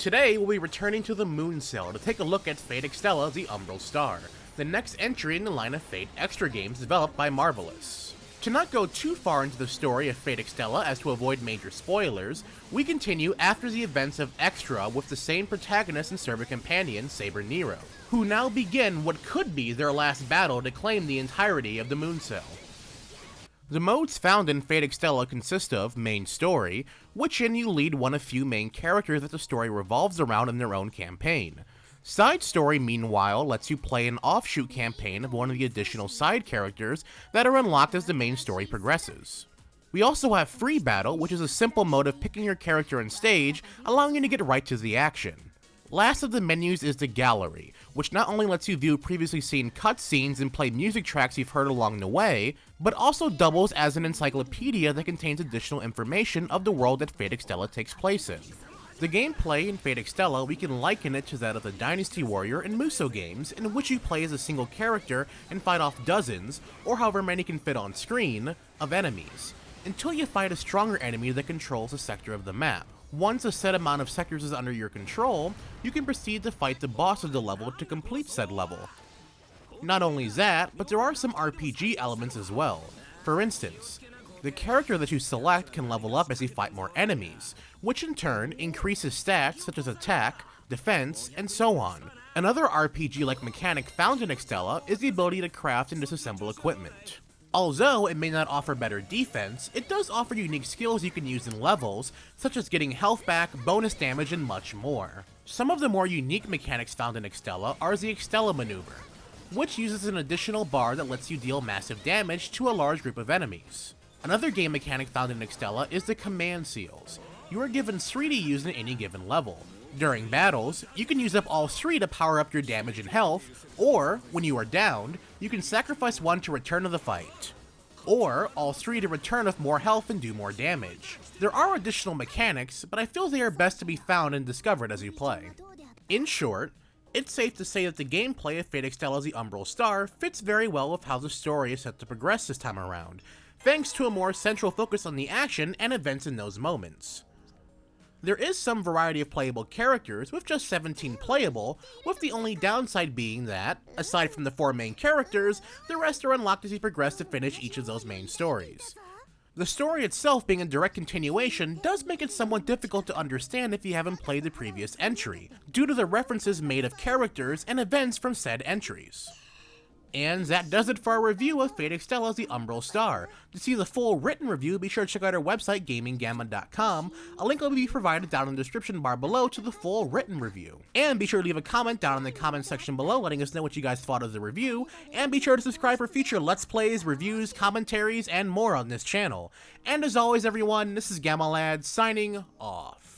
Today, we'll be returning to the Moon Cell to take a look at Fate Extella the Umbral Star, the next entry in the line of Fate Extra games developed by Marvelous. To not go too far into the story of Fate Extella as to avoid major spoilers, we continue after the events of Extra with the same protagonist and server companion, Saber Nero, who now begin what could be their last battle to claim the entirety of the Moon Cell. The modes found in Fate Extella consist of Main Story, which in you lead one of few main characters that the story revolves around in their own campaign. Side Story, meanwhile, lets you play an offshoot campaign of one of the additional side characters that are unlocked as the main story progresses. We also have Free Battle, which is a simple mode of picking your character and stage, allowing you to get right to the action. Last of the menus is the Gallery, which not only lets you view previously seen cutscenes and play music tracks you've heard along the way, but also doubles as an encyclopedia that contains additional information of the world that Fate Extella takes place in. The gameplay in Fate Extella, we can liken it to that of the Dynasty Warrior and Musou games, in which you play as a single character and fight off dozens, or however many can fit on screen, of enemies, until you fight a stronger enemy that controls a sector of the map. Once a set amount of sectors is under your control, you can proceed to fight the boss of the level to complete said level. Not only that, but there are some RPG elements as well. For instance, the character that you select can level up as you fight more enemies, which in turn increases stats such as attack, defense, and so on. Another RPG-like mechanic found in Extella is the ability to craft and disassemble equipment. Although it may not offer better defense, it does offer unique skills you can use in levels, such as getting health back, bonus damage, and much more. Some of the more unique mechanics found in Extella are the Extella maneuver, which uses an additional bar that lets you deal massive damage to a large group of enemies. Another game mechanic found in Extella is the command seals. You are given 3 to use in any given level. During battles, you can use up all 3 to power up your damage and health, or, when you are downed, you can sacrifice 1 to return to the fight. Or, all 3 to return with more health and do more damage. There are additional mechanics, but I feel they are best to be found and discovered as you play. In short, it's safe to say that the gameplay of Fate Extella the Umbral Star fits very well with how the story is set to progress this time around, thanks to a more central focus on the action and events in those moments. There is some variety of playable characters, with just 17 playable, with the only downside being that, aside from the 4 main characters, the rest are unlocked as you progress to finish each of those main stories. The story itself being a direct continuation does make it somewhat difficult to understand if you haven't played the previous entry, due to the references made of characters and events from said entries. And that does it for our review of Fate Extella the Umbral Star. To see the full written review, be sure to check out our website, gaminggamma.com. A link will be provided down in the description bar below to the full written review. And be sure to leave a comment down in the comment section below letting us know what you guys thought of the review, and be sure to subscribe for future Let's Plays, reviews, commentaries, and more on this channel. And as always everyone, this is GammaLad signing off.